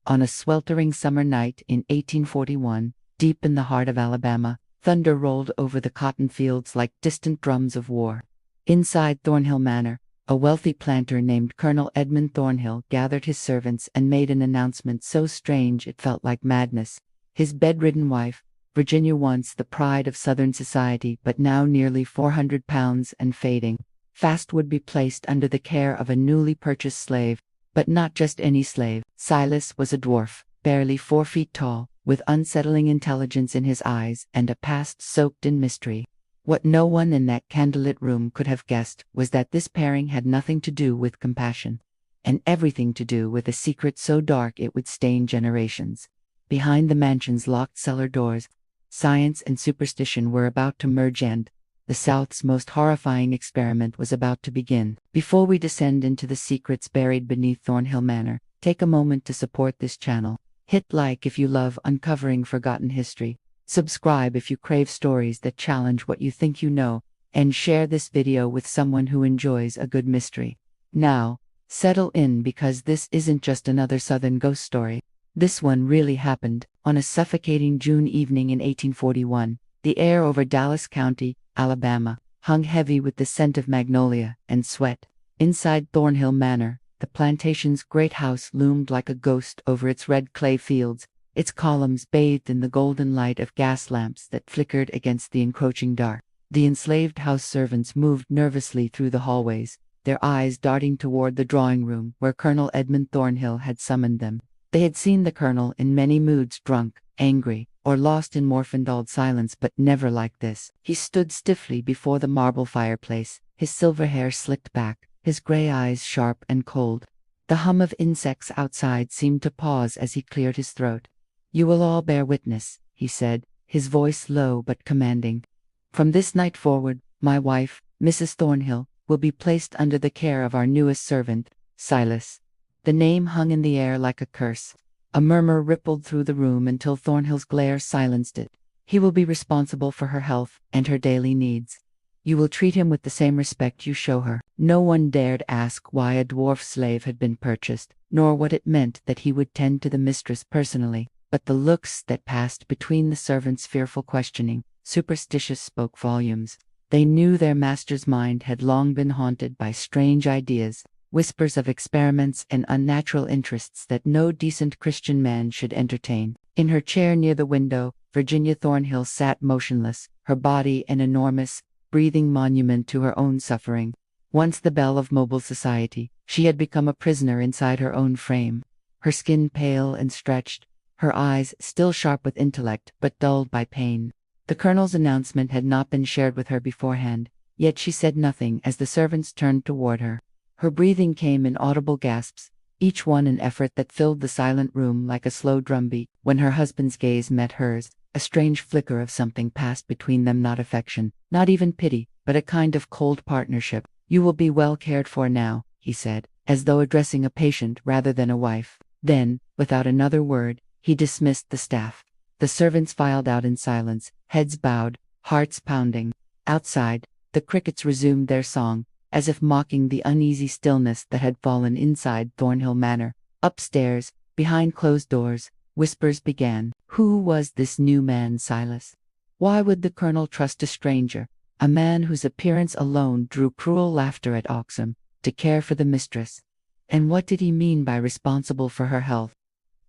On a sweltering summer night in 1841, deep in the heart of Alabama, thunder rolled over the cotton fields like distant drums of war. Inside Thornhill Manor, a wealthy planter named Colonel Edmund Thornhill gathered his servants and made an announcement so strange it felt like madness. His bedridden wife, Virginia, once the pride of Southern society but now nearly 400 pounds and fading, fast, would be placed under the care of a newly purchased slave, but not just any slave. Silas was a dwarf, barely 4 feet tall, with unsettling intelligence in his eyes and a past soaked in mystery. What no one in that candlelit room could have guessed was that this pairing had nothing to do with compassion, and everything to do with a secret so dark it would stain generations. Behind the mansion's locked cellar doors, science and superstition were about to merge, and the South's most horrifying experiment was about to begin. Before we descend into the secrets buried beneath Thornhill Manor, take a moment to support this channel. Hit like if you love uncovering forgotten history. Subscribe if you crave stories that challenge what you think you know, and share this video with someone who enjoys a good mystery. Now, settle in, because this isn't just another Southern ghost story. This one really happened. On a suffocating June evening in 1841, the air over Dallas County, Alabama, hung heavy with the scent of magnolia and sweat. Inside Thornhill Manor, the plantation's great house loomed like a ghost over its red clay fields, its columns bathed in the golden light of gas lamps that flickered against the encroaching dark. The enslaved house servants moved nervously through the hallways, their eyes darting toward the drawing room where Colonel Edmund Thornhill had summoned them. They had seen the colonel in many moods, drunk, angry, or lost in morphin-dulled silence, but never like this. He stood stiffly before the marble fireplace, his silver hair slicked back, his gray eyes sharp and cold. The hum of insects outside seemed to pause as he cleared his throat. "You will all bear witness," he said, his voice low but commanding. "From this night forward, my wife, Mrs. Thornhill, will be placed under the care of our newest servant, Silas." The name hung in the air like a curse. A murmur rippled through the room until Thornhill's glare silenced it. "He will be responsible for her health and her daily needs. You will treat him with the same respect you show her." No one dared ask why a dwarf slave had been purchased, nor what it meant that he would tend to the mistress personally. But the looks that passed between the servants' fearful questioning, superstitious, spoke volumes. They knew their master's mind had long been haunted by strange ideas, whispers of experiments and unnatural interests that no decent Christian man should entertain. In her chair near the window, Virginia Thornhill sat motionless, her body an enormous, breathing monument to her own suffering. Once the belle of mobile society, she had become a prisoner inside her own frame. Her skin pale and stretched, her eyes still sharp with intellect but dulled by pain. The colonel's announcement had not been shared with her beforehand, yet she said nothing as the servants turned toward her. Her breathing came in audible gasps, each one an effort that filled the silent room like a slow drumbeat. When her husband's gaze met hers, a strange flicker of something passed between them, not affection, not even pity, but a kind of cold partnership. "You will be well cared for now," he said, as though addressing a patient rather than a wife. Then, without another word, he dismissed the staff. The servants filed out in silence, heads bowed, hearts pounding. Outside, the crickets resumed their song, as if mocking the uneasy stillness that had fallen inside Thornhill Manor. Upstairs, behind closed doors, whispers began. Who was this new man, Silas? Why would the colonel trust a stranger, a man whose appearance alone drew cruel laughter at Oxham, to care for the mistress? And what did he mean by responsible for her health?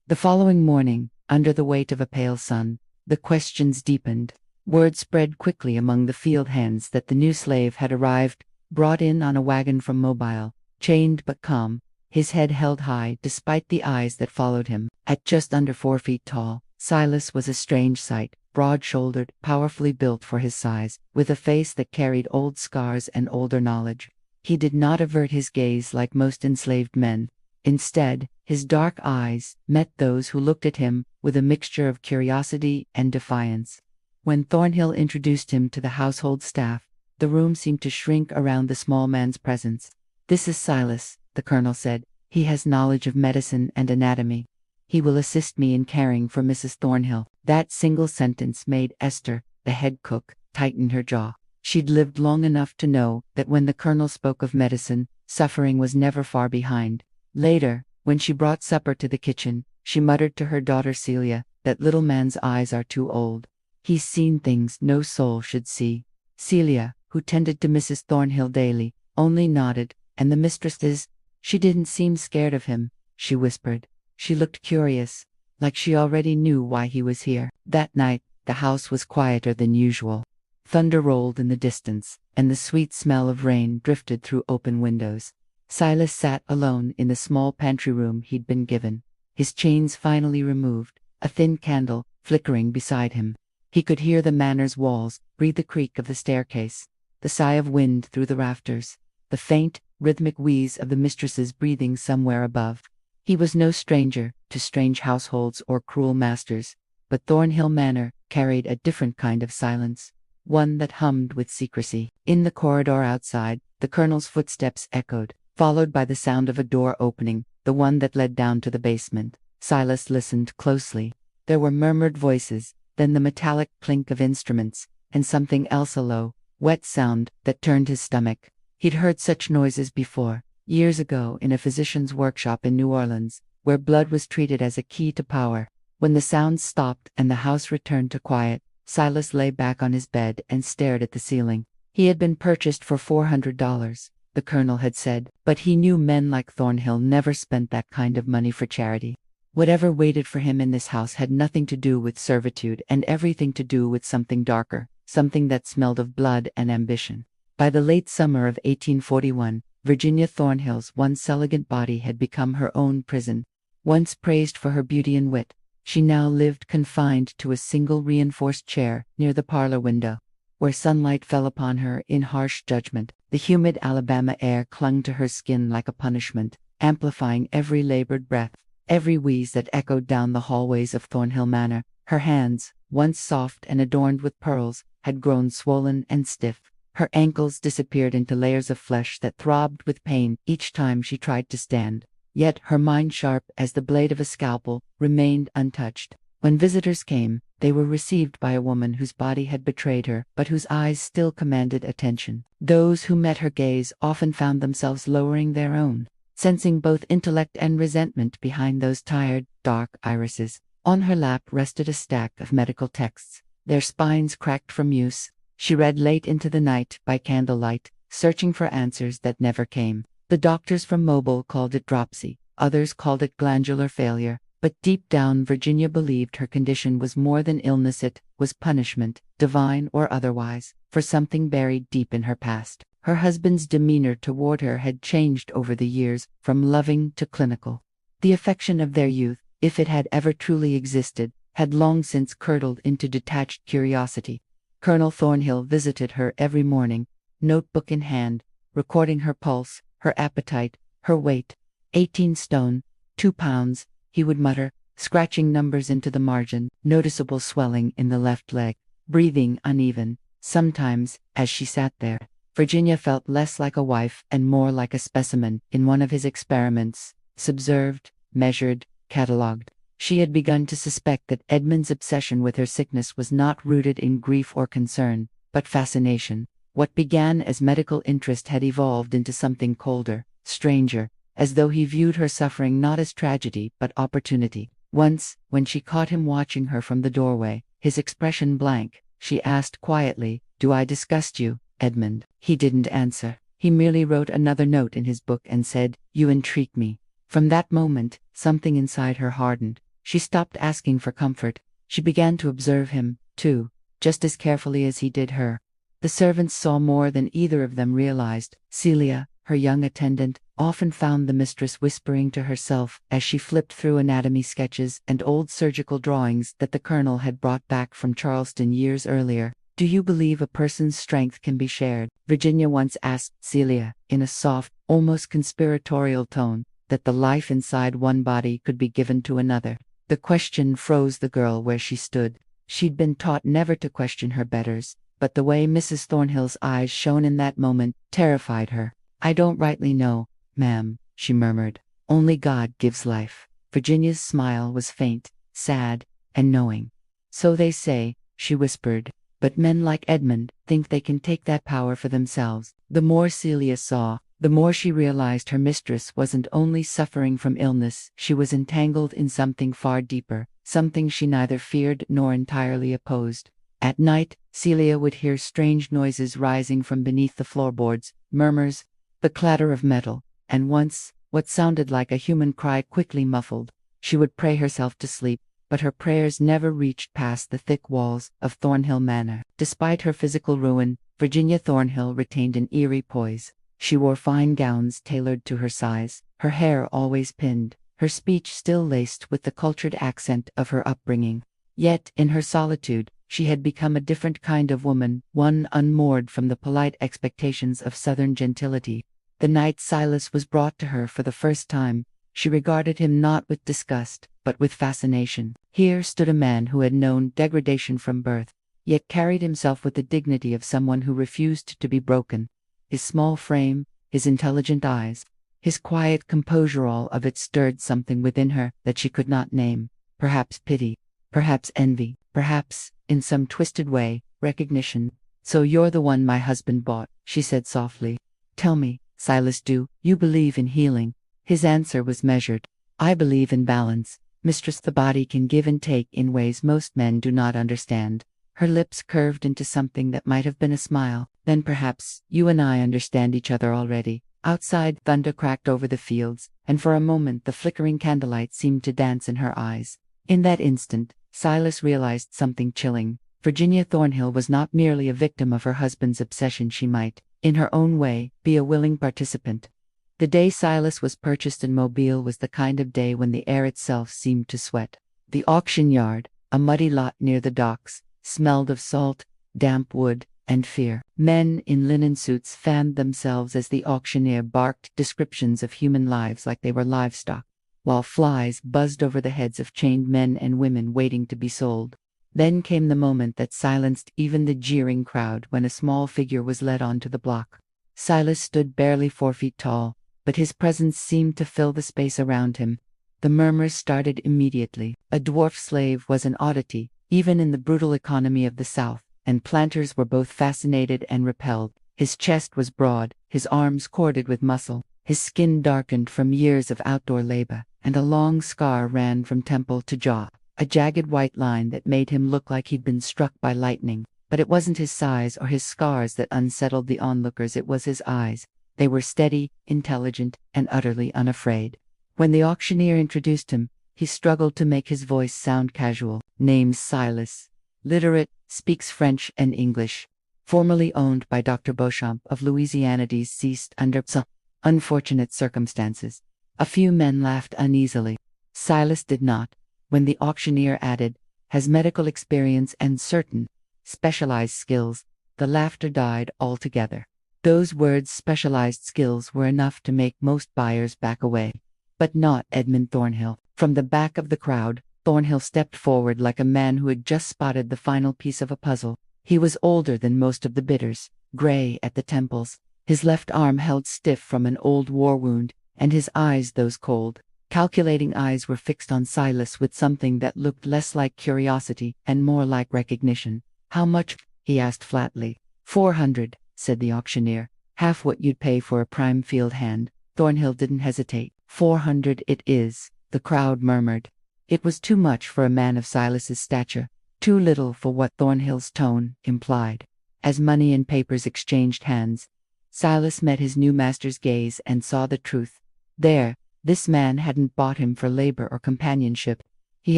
The following morning, under the weight of a pale sun, the questions deepened. Word spread quickly among the field hands that the new slave had arrived, brought in on a wagon from Mobile, chained but calm, his head held high despite the eyes that followed him. At just under 4 feet tall, Silas was a strange sight, broad-shouldered, powerfully built for his size, with a face that carried old scars and older knowledge. He did not avert his gaze like most enslaved men. Instead, his dark eyes met those who looked at him with a mixture of curiosity and defiance. When Thornhill introduced him to the household staff, the room seemed to shrink around the small man's presence. "This is Silas," the colonel said. "He has knowledge of medicine and anatomy. He will assist me in caring for Mrs. Thornhill." That single sentence made Esther, the head cook, tighten her jaw. She'd lived long enough to know that when the colonel spoke of medicine, suffering was never far behind. Later, when she brought supper to the kitchen, she muttered to her daughter Celia, that little man's eyes are too old. He's seen things no soul should see. Celia, who tended to Mrs. Thornhill daily, only nodded, and the mistresses, she didn't seem scared of him, she whispered. She looked curious, like she already knew why he was here. That night, the house was quieter than usual. Thunder rolled in the distance, and the sweet smell of rain drifted through open windows. Silas sat alone in the small pantry room he'd been given, his chains finally removed, a thin candle flickering beside him. He could hear the manor's walls breathe the creak of the staircase, the sigh of wind through the rafters, the faint, rhythmic wheeze of the mistresses breathing somewhere above. He was no stranger to strange households or cruel masters, but Thornhill Manor carried a different kind of silence, one that hummed with secrecy. In the corridor outside, the colonel's footsteps echoed, followed by the sound of a door opening, the one that led down to the basement. Silas listened closely. There were murmured voices, then the metallic clink of instruments, and something else, a low, wet sound that turned his stomach. He'd heard such noises before, years ago in a physician's workshop in New Orleans, where blood was treated as a key to power. When the sounds stopped and the house returned to quiet, Silas lay back on his bed and stared at the ceiling. He had been purchased for $400, the colonel had said, but he knew men like Thornhill never spent that kind of money for charity. Whatever waited for him in this house had nothing to do with servitude and everything to do with something darker, something that smelled of blood and ambition. By the late summer of 1841, Virginia Thornhill's once elegant body had become her own prison. Once praised for her beauty and wit, she now lived confined to a single reinforced chair near the parlor window, where sunlight fell upon her in harsh judgment. The humid Alabama air clung to her skin like a punishment, amplifying every labored breath, every wheeze that echoed down the hallways of Thornhill Manor. Her hands, once soft and adorned with pearls, had grown swollen and stiff. Her ankles disappeared into layers of flesh that throbbed with pain each time she tried to stand. Yet her mind, sharp as the blade of a scalpel, remained untouched. When visitors came, they were received by a woman whose body had betrayed her, but whose eyes still commanded attention. Those who met her gaze often found themselves lowering their own, sensing both intellect and resentment behind those tired, dark irises. On her lap rested a stack of medical texts, their spines cracked from use. She read late into the night by candlelight, searching for answers that never came. The doctors from Mobile called it dropsy, others called it glandular failure, but deep down Virginia believed her condition was more than illness. It was punishment, divine or otherwise, for something buried deep in her past. Her husband's demeanor toward her had changed over the years, from loving to clinical. The affection of their youth, if it had ever truly existed, had long since curdled into detached curiosity. Colonel Thornhill visited her every morning, notebook in hand, recording her pulse, her appetite, her weight. 18 stone, 2 pounds, he would mutter, scratching numbers into the margin. Noticeable swelling in the left leg, breathing uneven. Sometimes, as she sat there, Virginia felt less like a wife and more like a specimen in one of his experiments, subserved, measured, catalogued. She had begun to suspect that Edmund's obsession with her sickness was not rooted in grief or concern, but fascination. What began as medical interest had evolved into something colder, stranger, as though he viewed her suffering not as tragedy but opportunity. Once, when she caught him watching her from the doorway, his expression blank, she asked quietly, "Do I disgust you, Edmund?" He didn't answer. He merely wrote another note in his book and said, "You intrigue me." From that moment, something inside her hardened. She stopped asking for comfort. She began to observe him, too, just as carefully as he did her. The servants saw more than either of them realized. Celia, her young attendant, often found the mistress whispering to herself as she flipped through anatomy sketches and old surgical drawings that the colonel had brought back from Charleston years earlier. "Do you believe a person's strength can be shared?" Virginia once asked Celia, in a soft, almost conspiratorial tone, that the life inside one body could be given to another. The question froze the girl where she stood. She'd been taught never to question her betters, but the way Mrs. Thornhill's eyes shone in that moment terrified her. "I don't rightly know, ma'am," she murmured. "Only God gives life." Virginia's smile was faint, sad, and knowing. "So they say," she whispered, "but men like Edmund think they can take that power for themselves." The more Celia saw, The more she realized her mistress wasn't only suffering from illness, she was entangled in something far deeper, something she neither feared nor entirely opposed. At night, Celia would hear strange noises rising from beneath the floorboards, murmurs, the clatter of metal, and once, what sounded like a human cry quickly muffled. She would pray herself to sleep, but her prayers never reached past the thick walls of Thornhill Manor. Despite her physical ruin, Virginia Thornhill retained an eerie poise. She wore fine gowns tailored to her size, her hair always pinned, her speech still laced with the cultured accent of her upbringing. Yet, in her solitude, she had become a different kind of woman, one unmoored from the polite expectations of Southern gentility. The night Silas was brought to her for the first time, she regarded him not with disgust, but with fascination. Here stood a man who had known degradation from birth, yet carried himself with the dignity of someone who refused to be broken. His small frame, his intelligent eyes, his quiet composure, all of it stirred something within her that she could not name. Perhaps pity, perhaps envy, perhaps, in some twisted way, recognition. "So you're the one my husband bought," she said softly. "Tell me, Silas, do you believe in healing?" His answer was measured. "I believe in balance, mistress. The body can give and take in ways most men do not understand." Her lips curved into something that might have been a smile. "Then perhaps you and I understand each other already." Outside, thunder cracked over the fields, and for a moment the flickering candlelight seemed to dance in her eyes. In that instant, Silas realized something chilling. Virginia Thornhill was not merely a victim of her husband's obsession. She might, in her own way, be a willing participant. The day Silas was purchased in Mobile was the kind of day when the air itself seemed to sweat. The auction yard, a muddy lot near the docks, smelled of salt, damp wood, and fear. Men in linen suits fanned themselves as the auctioneer barked descriptions of human lives like they were livestock, while flies buzzed over the heads of chained men and women waiting to be sold. Then came the moment that silenced even the jeering crowd, when a small figure was led onto the block. Silas stood barely 4 feet tall, but his presence seemed to fill the space around him. The murmurs started immediately. A dwarf slave was an oddity, even in the brutal economy of the South, and planters were both fascinated and repelled. His chest was broad, his arms corded with muscle, his skin darkened from years of outdoor labor, and a long scar ran from temple to jaw, a jagged white line that made him look like he'd been struck by lightning. But it wasn't his size or his scars that unsettled the onlookers, it was his eyes. They were steady, intelligent, and utterly unafraid. When the auctioneer introduced him, he struggled to make his voice sound casual. "Name's Silas. Literate, speaks French and English. Formerly owned by Dr. Beauchamp of Louisiana, deceased under some unfortunate circumstances." A few men laughed uneasily. Silas did not. When the auctioneer added, "has medical experience and certain specialized skills," the laughter died altogether. Those words, specialized skills, were enough to make most buyers back away. But not Edmund Thornhill. From the back of the crowd, Thornhill stepped forward like a man who had just spotted the final piece of a puzzle. He was older than most of the bidders, gray at the temples, his left arm held stiff from an old war wound, and his eyes, those cold, calculating eyes, were fixed on Silas with something that looked less like curiosity and more like recognition. "How much?" he asked flatly. 400, said the auctioneer. "Half what you'd pay for a prime field hand." Thornhill didn't hesitate. 400 it is, the crowd murmured. It was too much for a man of Silas's stature, too little for what Thornhill's tone implied. As money and papers exchanged hands, Silas met his new master's gaze and saw the truth. There, this man hadn't bought him for labor or companionship. He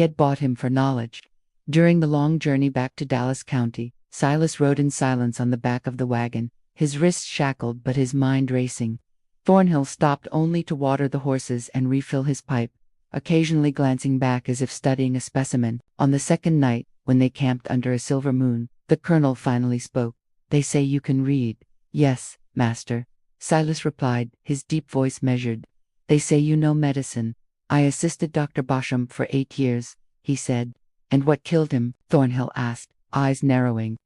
had bought him for knowledge. During the long journey back to Dallas County, Silas rode in silence on the back of the wagon, his wrists shackled but his mind racing. Thornhill stopped only to water the horses and refill his pipe, occasionally glancing back as if studying a specimen. On the second night, when they camped under a silver moon, the colonel finally spoke. "They say you can read." "Yes, master," Silas replied, his deep voice measured. "They say you know medicine." "I assisted Dr. Beauchamp for 8 years, he said. "And what killed him?" Thornhill asked, eyes narrowing.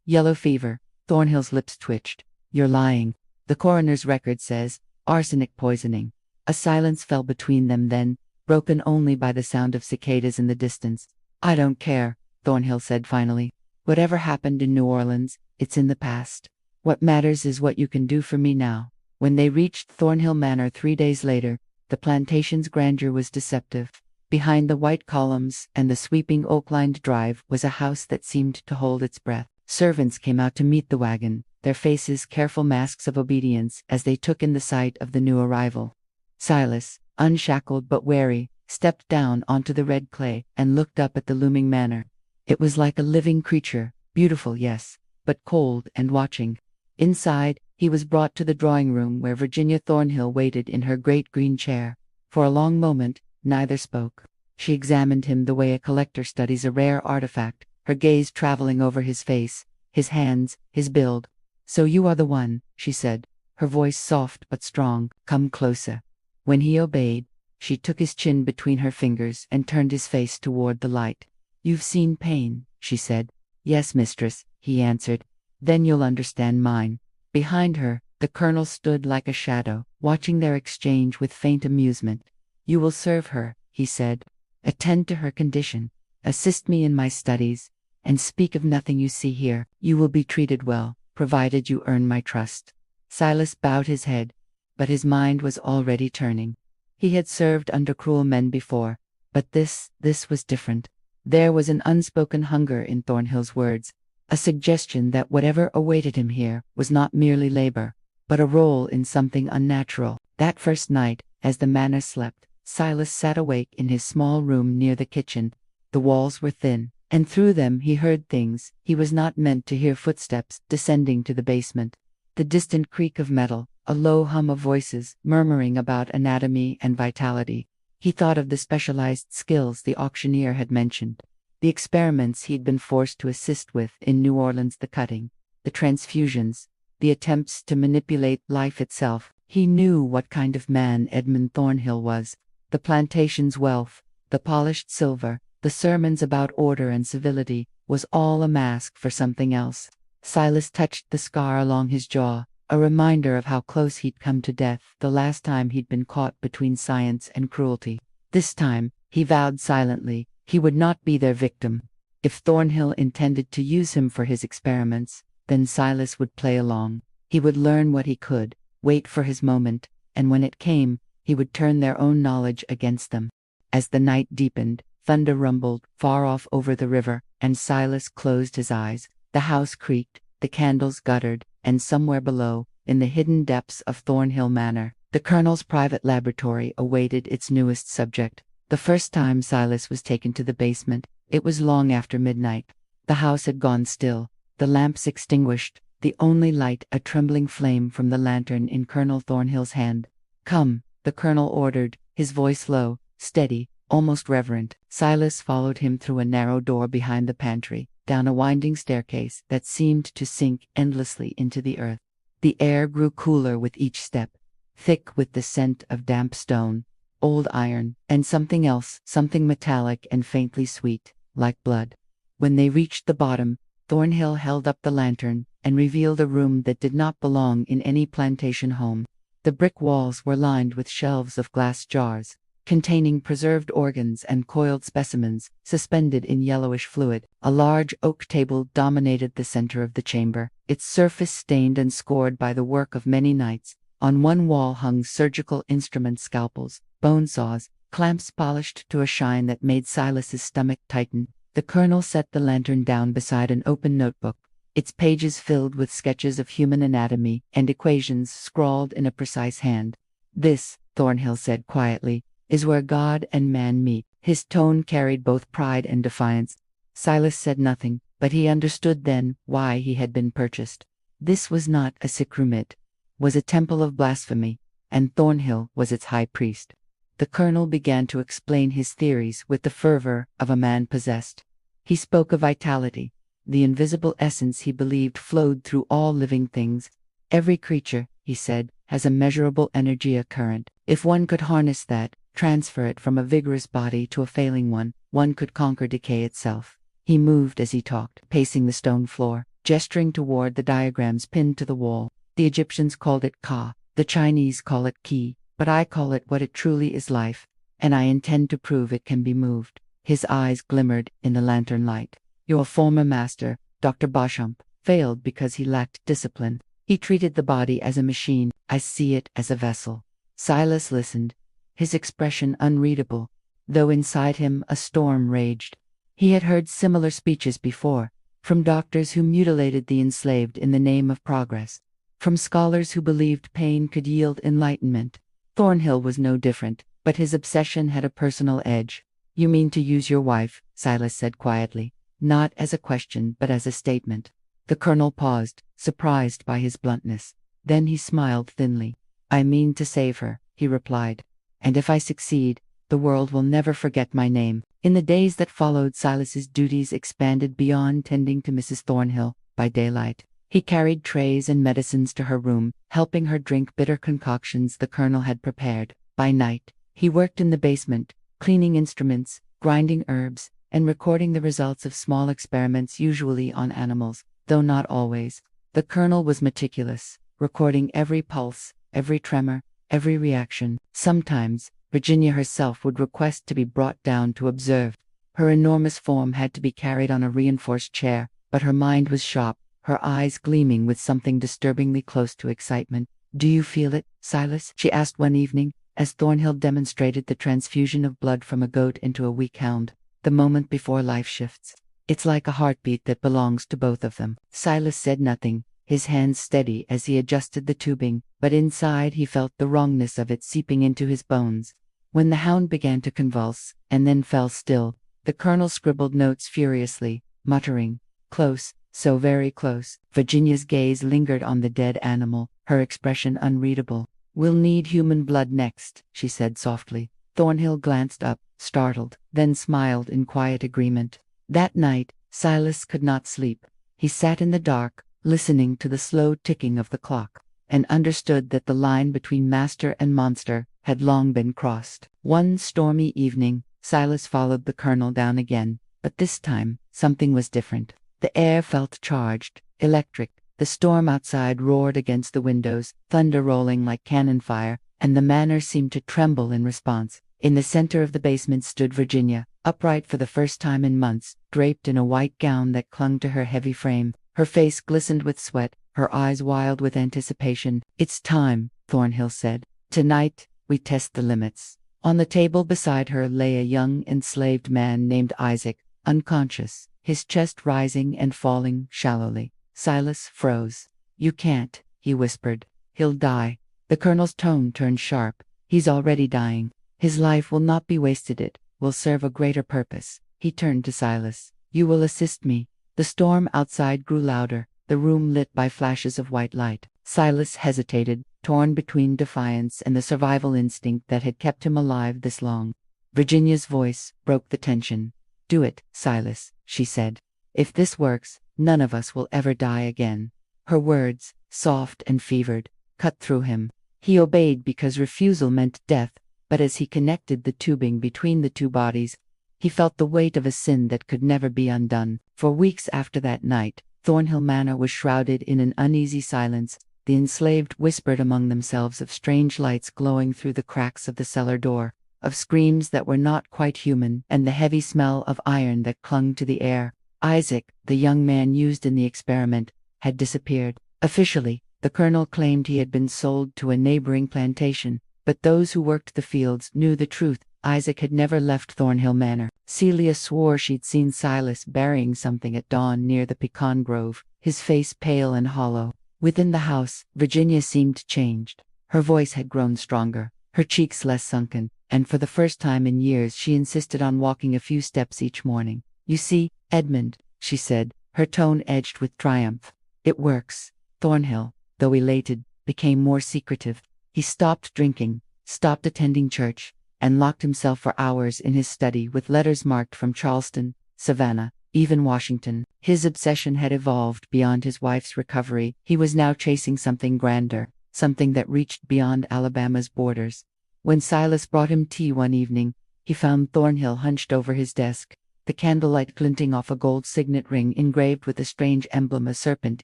"Yellow fever." Thornhill's lips twitched. "You're lying. The coroner's record says arsenic poisoning." A silence fell between them then, broken only by the sound of cicadas in the distance. "I don't care," Thornhill said finally. "Whatever happened in New Orleans, it's in the past. What matters is what you can do for me now." When they reached Thornhill Manor 3 days later, the plantation's grandeur was deceptive. Behind the white columns and the sweeping oak-lined drive was a house that seemed to hold its breath. Servants came out to meet the wagon, their faces careful masks of obedience as they took in the sight of the new arrival. Silas, unshackled but wary, stepped down onto the red clay and looked up at the looming manor. It was like a living creature, beautiful, yes, but cold and watching. Inside, he was brought to the drawing room where Virginia Thornhill waited in her great green chair. For a long moment, neither spoke. She examined him the way a collector studies a rare artifact, her gaze traveling over his face, his hands, his build. "So you are the one," she said, her voice soft but strong. "Come closer." When he obeyed, she took his chin between her fingers and turned his face toward the light. "You've seen pain," she said. "Yes, mistress," he answered. "Then you'll understand mine." Behind her, the colonel stood like a shadow, watching their exchange with faint amusement. "You will serve her," he said. "Attend to her condition. Assist me in my studies, and speak of nothing you see here. You will be treated well, provided you earn my trust." Silas bowed his head, but his mind was already turning. He had served under cruel men before, but this was different. There was an unspoken hunger in Thornhill's words, a suggestion that whatever awaited him here was not merely labor, but a role in something unnatural. That first night, as the manor slept, Silas sat awake in his small room near the kitchen. The walls were thin, and through them he heard things he was not meant to hear: footsteps descending to the basement, the distant creak of metal, a low hum of voices murmuring about anatomy and vitality. He thought of the specialized skills the auctioneer had mentioned, the experiments he'd been forced to assist with in New Orleans, the cutting, the transfusions, the attempts to manipulate life itself. He knew what kind of man Edmund Thornhill was. The plantation's wealth, the polished silver, the sermons about order and civility, was all a mask for something else. Silas touched the scar along his jaw, a reminder of how close he'd come to death the last time he'd been caught between science and cruelty. This time, he vowed silently, he would not be their victim. If Thornhill intended to use him for his experiments, then Silas would play along. He would learn what he could, wait for his moment, and when it came, he would turn their own knowledge against them. As the night deepened, thunder rumbled far off over the river, and Silas closed his eyes. The house creaked, the candles guttered, and somewhere below, in the hidden depths of Thornhill Manor, the colonel's private laboratory awaited its newest subject. The first time Silas was taken to the basement, it was long after midnight. The house had gone still, the lamps extinguished, the only light a trembling flame from the lantern in Colonel Thornhill's hand. "Come," the colonel ordered, his voice low, steady, almost reverent. Silas followed him through a narrow door behind the pantry, down a winding staircase that seemed to sink endlessly into the earth. The air grew cooler with each step, thick with the scent of damp stone, old iron, and something else, something metallic and faintly sweet, like blood. When they reached the bottom, Thornhill held up the lantern and revealed a room that did not belong in any plantation home. The brick walls were lined with shelves of glass jars, containing preserved organs and coiled specimens, suspended in yellowish fluid. A large oak table dominated the center of the chamber, its surface stained and scored by the work of many nights. On one wall hung surgical instruments, scalpels, bone saws, clamps polished to a shine that made Silas's stomach tighten. The colonel set the lantern down beside an open notebook, its pages filled with sketches of human anatomy and equations scrawled in a precise hand. "This," Thornhill said quietly, "is where God and man meet." His tone carried both pride and defiance. Silas said nothing, but he understood then why he had been purchased. This was not a sick room, it was a temple of blasphemy, and Thornhill was its high priest. The colonel began to explain his theories with the fervor of a man possessed. He spoke of vitality, the invisible essence he believed flowed through all living things. "Every creature," he said, "has a measurable energy current. If one could harness that, transfer it from a vigorous body to a failing one could conquer decay itself." He moved as he talked, pacing the stone floor, gesturing toward the diagrams pinned to the wall. "The Egyptians called it Ka, the Chinese call it Ki, but I call it what it truly is: life, and I intend to prove it can be moved." His eyes glimmered in the lantern light. "Your former master, Dr. Beauchamp, failed because he lacked discipline. He treated the body as a machine, I see it as a vessel. Silas listened, his expression unreadable, though inside him a storm raged. He had heard similar speeches before, from doctors who mutilated the enslaved in the name of progress, from scholars who believed pain could yield enlightenment. Thornhill was no different, but his obsession had a personal edge. You mean to use your wife, Silas said quietly, not as a question but as a statement. The colonel paused, surprised by his bluntness. Then he smiled thinly. I mean to save her, he replied. And if I succeed, the world will never forget my name. In the days that followed, Silas's duties expanded beyond tending to Mrs. Thornhill. By daylight, he carried trays and medicines to her room, helping her drink bitter concoctions the colonel had prepared. By night, he worked in the basement, cleaning instruments, grinding herbs, and recording the results of small experiments, usually on animals, though not always. The colonel was meticulous, recording every pulse, every tremor, every reaction. Sometimes, Virginia herself would request to be brought down to observe. Her enormous form had to be carried on a reinforced chair, but her mind was sharp, her eyes gleaming with something disturbingly close to excitement. Do you feel it, Silas? She asked one evening, as Thornhill demonstrated the transfusion of blood from a goat into a weak hound, the moment before life shifts. It's like a heartbeat that belongs to both of them. Silas said nothing, his hands steady as he adjusted the tubing, but inside he felt the wrongness of it seeping into his bones. When the hound began to convulse, and then fell still, the colonel scribbled notes furiously, muttering, "Close, so very close." Virginia's gaze lingered on the dead animal, her expression unreadable. "We'll need human blood next," she said softly. Thornhill glanced up, startled, then smiled in quiet agreement. That night, Silas could not sleep. He sat in the dark, listening to the slow ticking of the clock, and understood that the line between master and monster had long been crossed. One stormy evening, Silas followed the colonel down again, but this time, something was different. The air felt charged, electric. The storm outside roared against the windows, thunder rolling like cannon fire, and the manor seemed to tremble in response. In the center of the basement stood Virginia, upright for the first time in months, draped in a white gown that clung to her heavy frame. Her face glistened with sweat, her eyes wild with anticipation. "It's time," Thornhill said. "Tonight, we test the limits." On the table beside her lay a young enslaved man named Isaac, unconscious, his chest rising and falling shallowly. Silas froze. "You can't," he whispered. "He'll die." The colonel's tone turned sharp. "He's already dying. His life will not be wasted. It will serve a greater purpose." He turned to Silas. "You will assist me." The storm outside grew louder, the room lit by flashes of white light. Silas hesitated, torn between defiance and the survival instinct that had kept him alive this long. Virginia's voice broke the tension. "Do it, Silas," she said. "If this works, none of us will ever die again." Her words, soft and fevered, cut through him. He obeyed because refusal meant death, but as he connected the tubing between the two bodies, he felt the weight of a sin that could never be undone. For weeks after that night, Thornhill Manor was shrouded in an uneasy silence. The enslaved whispered among themselves of strange lights glowing through the cracks of the cellar door, of screams that were not quite human, and the heavy smell of iron that clung to the air. Isaac, the young man used in the experiment, had disappeared. Officially, the colonel claimed he had been sold to a neighboring plantation, but those who worked the fields knew the truth. Isaac had never left Thornhill Manor. Celia swore she'd seen Silas burying something at dawn near the pecan grove, his face pale and hollow. Within the house, Virginia seemed changed. Her voice had grown stronger, her cheeks less sunken, and for the first time in years she insisted on walking a few steps each morning. "You see, Edmund," she said, her tone edged with triumph. "It works." Thornhill, though elated, became more secretive. He stopped drinking, stopped attending church, and locked himself for hours in his study with letters marked from Charleston, Savannah, even Washington. His obsession had evolved beyond his wife's recovery. He was now chasing something grander, something that reached beyond Alabama's borders. When Silas brought him tea one evening, he found Thornhill hunched over his desk, the candlelight glinting off a gold signet ring engraved with a strange emblem, a serpent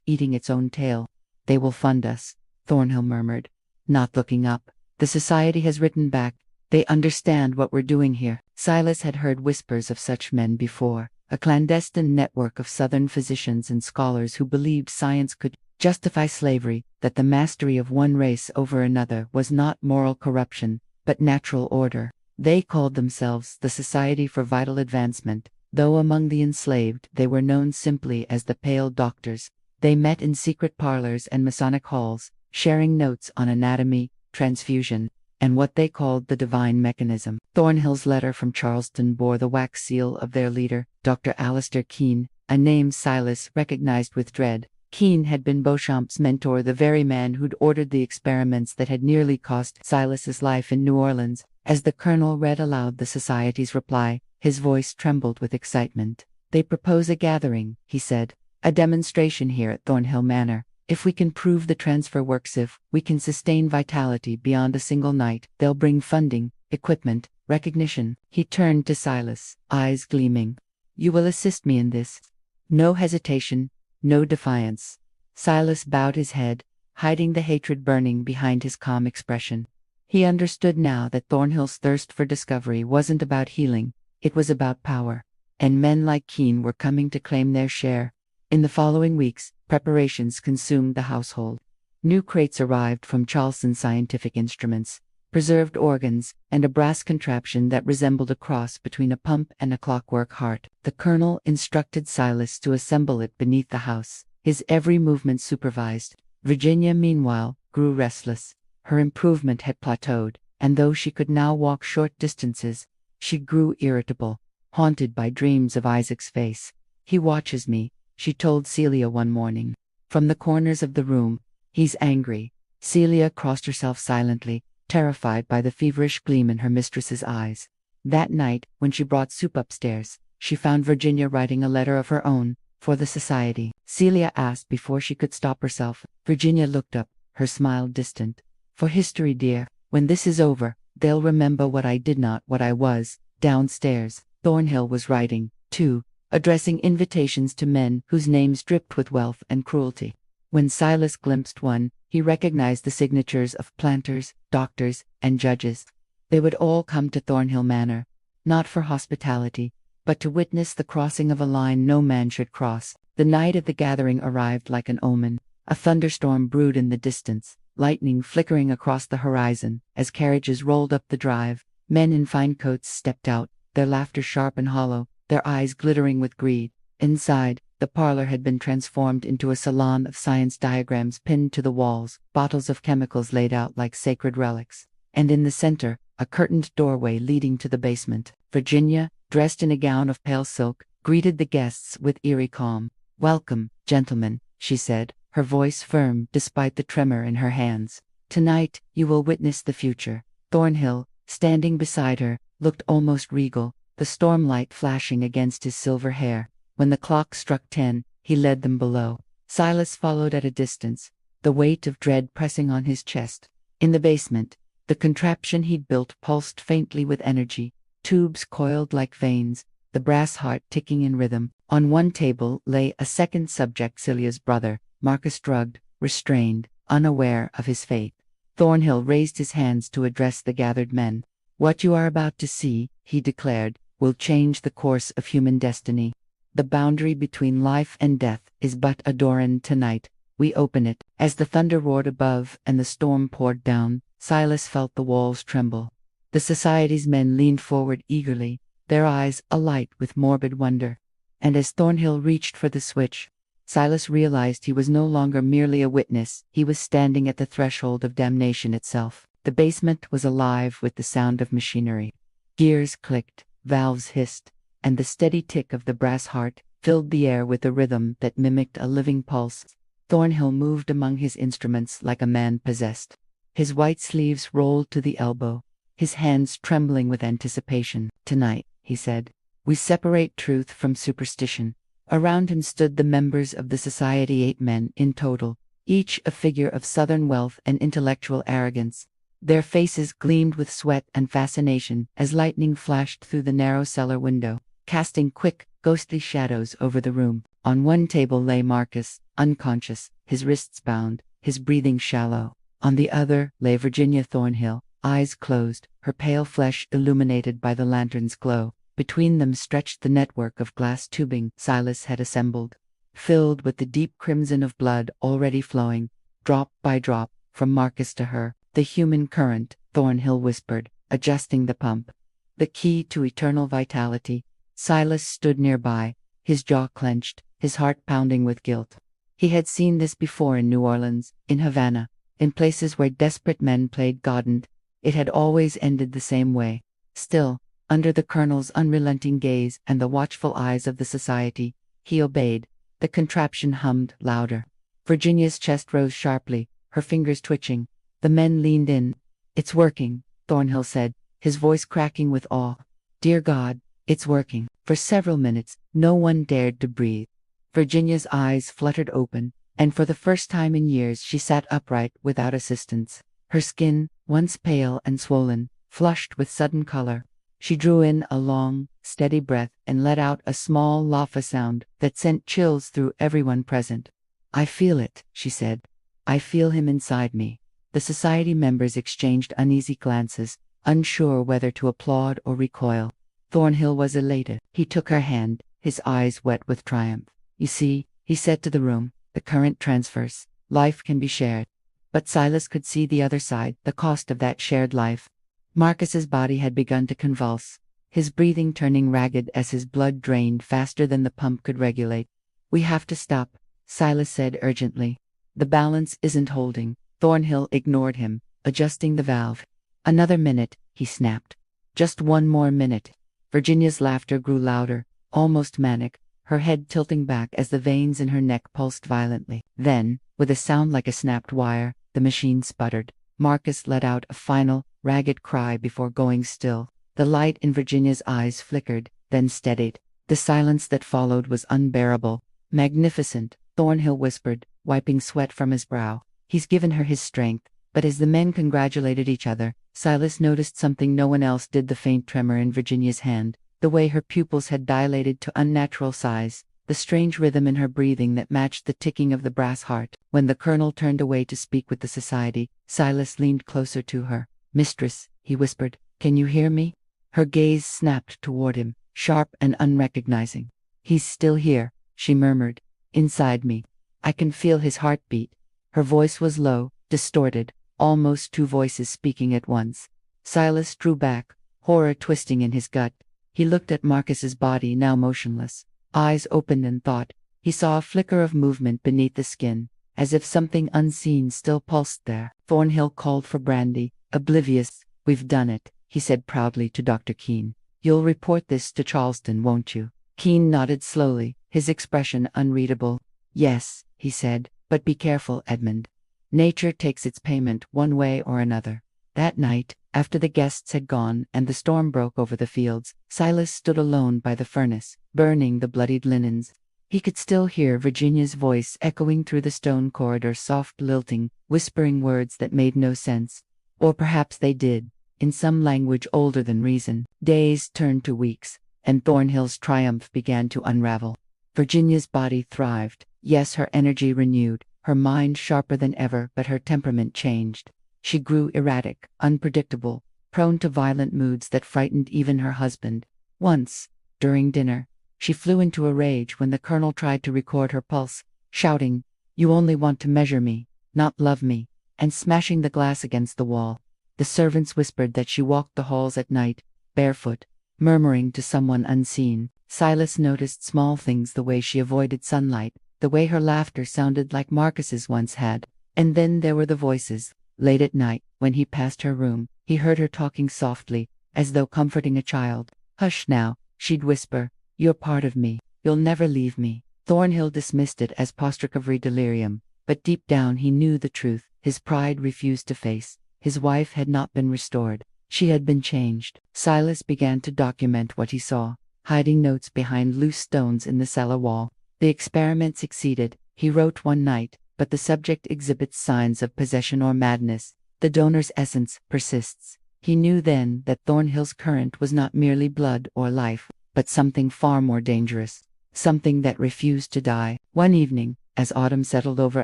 eating its own tail. "They will fund us," Thornhill murmured, not looking up. "The society has written back. They understand what we're doing here." Silas had heard whispers of such men before. a clandestine network of Southern physicians and scholars who believed science could justify slavery, that the mastery of one race over another was not moral corruption, but natural order. They called themselves the Society for Vital Advancement, though among the enslaved they were known simply as the Pale Doctors. They met in secret parlors and Masonic halls, sharing notes on anatomy, transfusion, and what they called the divine mechanism. Thornhill's letter from Charleston bore the wax seal of their leader, Dr. Alistair Keene, a name Silas recognized with dread. Keene had been Beauchamp's mentor, the very man who'd ordered the experiments that had nearly cost Silas's life in New Orleans. As the colonel read aloud the society's reply, his voice trembled with excitement. "They propose a gathering," he said, "a demonstration here at Thornhill Manor. If we can prove the transfer works, if we can sustain vitality beyond a single night, they'll bring funding, equipment, recognition." He turned to Silas, eyes gleaming. "You will assist me in this?" No hesitation, no defiance. Silas bowed his head, hiding the hatred burning behind his calm expression. He understood now that Thornhill's thirst for discovery wasn't about healing, it was about power. And men like Keene were coming to claim their share. In the following weeks, preparations consumed the household. New crates arrived from Charleston Scientific Instruments, preserved organs, and a brass contraption that resembled a cross between a pump and a clockwork heart. The colonel instructed Silas to assemble it beneath the house, his every movement supervised. Virginia, meanwhile, grew restless. Her improvement had plateaued, and though she could now walk short distances, she grew irritable, haunted by dreams of Isaac's face. "He watches me," she told Celia one morning. From the corners of the room, "He's angry." Celia crossed herself silently, terrified by the feverish gleam in her mistress's eyes. That night, when she brought soup upstairs, she found Virginia writing a letter of her own, for the society. Celia asked before she could stop herself. Virginia looked up, her smile distant. "For history, dear. When this is over, they'll remember what I did not, what I was." Downstairs, Thornhill was writing, too, addressing invitations to men whose names dripped with wealth and cruelty. When Silas glimpsed one, he recognized the signatures of planters, doctors, and judges. They would all come to Thornhill Manor, not for hospitality, but to witness the crossing of a line no man should cross. The night of the gathering arrived like an omen. A thunderstorm brewed in the distance, lightning flickering across the horizon. As carriages rolled up the drive, men in fine coats stepped out, their laughter sharp and hollow, their eyes glittering with greed. Inside, the parlor had been transformed into a salon of science diagrams pinned to the walls, bottles of chemicals laid out like sacred relics. And in the center, a curtained doorway leading to the basement. Virginia, dressed in a gown of pale silk, greeted the guests with eerie calm. "Welcome, gentlemen," she said, her voice firm despite the tremor in her hands. "Tonight, you will witness the future." Thornhill, standing beside her, looked almost regal, the stormlight flashing against his silver hair. When the clock struck 10, he led them below. Silas followed at a distance, the weight of dread pressing on his chest. In the basement, the contraption he'd built pulsed faintly with energy, tubes coiled like veins, the brass heart ticking in rhythm. On one table lay a second subject, Celia's brother, Marcus, drugged, restrained, unaware of his fate. Thornhill raised his hands to address the gathered men. "What you are about to see," he declared, "will change the course of human destiny. The boundary between life and death is but a door, and tonight we open it." As the thunder roared above and the storm poured down, Silas felt the walls tremble. The society's men leaned forward eagerly, their eyes alight with morbid wonder. And as Thornhill reached for the switch, Silas realized he was no longer merely a witness, he was standing at the threshold of damnation itself. The basement was alive with the sound of machinery. Gears clicked, valves hissed, and the steady tick of the brass heart filled the air with a rhythm that mimicked a living pulse. Thornhill moved among his instruments like a man possessed. His white sleeves rolled to the elbow, his hands trembling with anticipation. "Tonight," he said, "we separate truth from superstition." Around him stood the members of the society, 8 men in total, each a figure of Southern wealth and intellectual arrogance. Their faces gleamed with sweat and fascination as lightning flashed through the narrow cellar window, casting quick, ghostly shadows over the room. On one table lay Marcus, unconscious, his wrists bound, his breathing shallow. On the other lay Virginia Thornhill, eyes closed, her pale flesh illuminated by the lantern's glow. Between them stretched the network of glass tubing Silas had assembled, filled with the deep crimson of blood already flowing, drop by drop, from Marcus to her. The human current, Thornhill whispered, adjusting the pump. The key to eternal vitality. Silas stood nearby, his jaw clenched, his heart pounding with guilt. He had seen this before in New Orleans, in Havana, in places where desperate men played Godin. It had always ended the same way. Still, under the colonel's unrelenting gaze and the watchful eyes of the society, he obeyed. The contraption hummed louder. Virginia's chest rose sharply, her fingers twitching. The men leaned in. "It's working," Thornhill said, his voice cracking with awe. "Dear God, it's working." For several minutes, no one dared to breathe. Virginia's eyes fluttered open, and for the first time in years she sat upright without assistance. Her skin, once pale and swollen, flushed with sudden color. She drew in a long, steady breath and let out a small laffa sound that sent chills through everyone present. "I feel it," she said. "I feel him inside me." The society members exchanged uneasy glances, unsure whether to applaud or recoil. Thornhill was elated. He took her hand, his eyes wet with triumph. "You see," he said to the room, "the current transfers. Life can be shared." But Silas could see the other side, the cost of that shared life. Marcus's body had begun to convulse, his breathing turning ragged as his blood drained faster than the pump could regulate. "We have to stop," Silas said urgently. "The balance isn't holding." Thornhill ignored him, adjusting the valve. "Another minute," he snapped. "Just one more minute." Virginia's laughter grew louder, almost manic, her head tilting back as the veins in her neck pulsed violently. Then, with a sound like a snapped wire, the machine sputtered. Marcus let out a final, ragged cry before going still. The light in Virginia's eyes flickered, then steadied. The silence that followed was unbearable. "Magnificent," Thornhill whispered, wiping sweat from his brow. "He's given her his strength." But as the men congratulated each other, Silas noticed something no one else did: the faint tremor in Virginia's hand, the way her pupils had dilated to unnatural size, the strange rhythm in her breathing that matched the ticking of the brass heart. When the colonel turned away to speak with the society, Silas leaned closer to her. "Mistress," he whispered, "can you hear me?" Her gaze snapped toward him, sharp and unrecognizing. "He's still here," she murmured, "inside me. I can feel his heartbeat." Her voice was low, distorted, almost two voices speaking at once. Silas drew back, horror twisting in his gut. He looked at Marcus's body, now motionless. Eyes opened in thought, he saw a flicker of movement beneath the skin, as if something unseen still pulsed there. Thornhill called for brandy, oblivious. "We've done it," he said proudly to Dr. Keene. "You'll report this to Charleston, won't you?" Keene nodded slowly, his expression unreadable. "Yes," he said, "but be careful, Edmund. Nature takes its payment one way or another." That night, after the guests had gone and the storm broke over the fields, Silas stood alone by the furnace, burning the bloodied linens. He could still hear Virginia's voice echoing through the stone corridor, soft, lilting, whispering words that made no sense. Or perhaps they did, in some language older than reason. Days turned to weeks, and Thornhill's triumph began to unravel. Virginia's body thrived, yes, her energy renewed, her mind sharper than ever, but her temperament changed. She grew erratic, unpredictable, prone to violent moods that frightened even her husband. Once, during dinner, she flew into a rage when the colonel tried to record her pulse, shouting, "You only want to measure me, not love me," and smashing the glass against the wall. The servants whispered that she walked the halls at night, barefoot, murmuring to someone unseen. Silas noticed small things: the way she avoided sunlight, the way her laughter sounded like Marcus's once had. And then there were the voices. Late at night, when he passed her room, he heard her talking softly, as though comforting a child. "Hush now," she'd whisper, "you're part of me. You'll never leave me." Thornhill dismissed it as postrecatory delirium, but deep down he knew the truth. His pride refused to face. His wife had not been restored. She had been changed. Silas began to document what he saw, hiding notes behind loose stones in the cellar wall. The experiment succeeded, he wrote one night, but the subject exhibits signs of possession or madness. The donor's essence persists. He knew then that Thornhill's current was not merely blood or life, but something far more dangerous, something that refused to die. One evening, as autumn settled over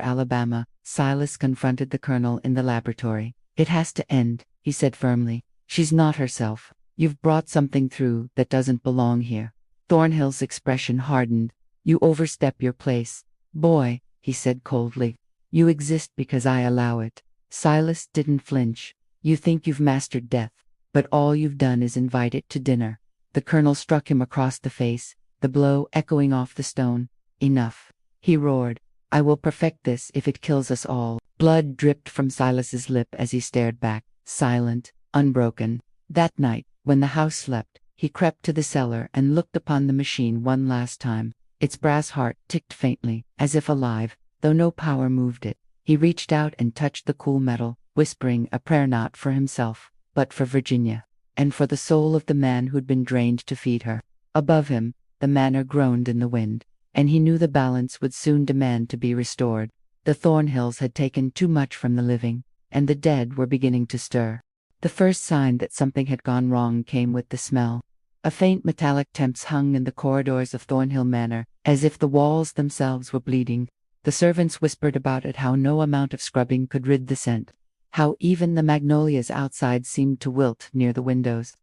Alabama, Silas confronted the colonel in the laboratory. "It has to end," he said firmly. "She's not herself. You've brought something through that doesn't belong here. Thornhill's expression hardened. You overstep your place. Boy, he said coldly. You exist because I allow it. Silas didn't flinch. You think you've mastered death, but all you've done is invite it to dinner. The colonel struck him across the face, the blow echoing off the stone. Enough, he roared. I will perfect this if it kills us all. Blood dripped from Silas's lip as he stared back, silent, unbroken. That night, when the house slept, he crept to the cellar and looked upon the machine one last time. Its brass heart ticked faintly, as if alive, though no power moved it. He reached out and touched the cool metal, whispering a prayer not for himself, but for Virginia, and for the soul of the man who'd been drained to feed her. Above him, the manor groaned in the wind, and he knew the balance would soon demand to be restored. The Thornhills had taken too much from the living, and the dead were beginning to stir. The first sign that something had gone wrong came with the smell. A faint metallic temps hung in the corridors of Thornhill Manor, as if the walls themselves were bleeding. The servants whispered about it, how no amount of scrubbing could rid the scent, how even the magnolias outside seemed to wilt near the windows.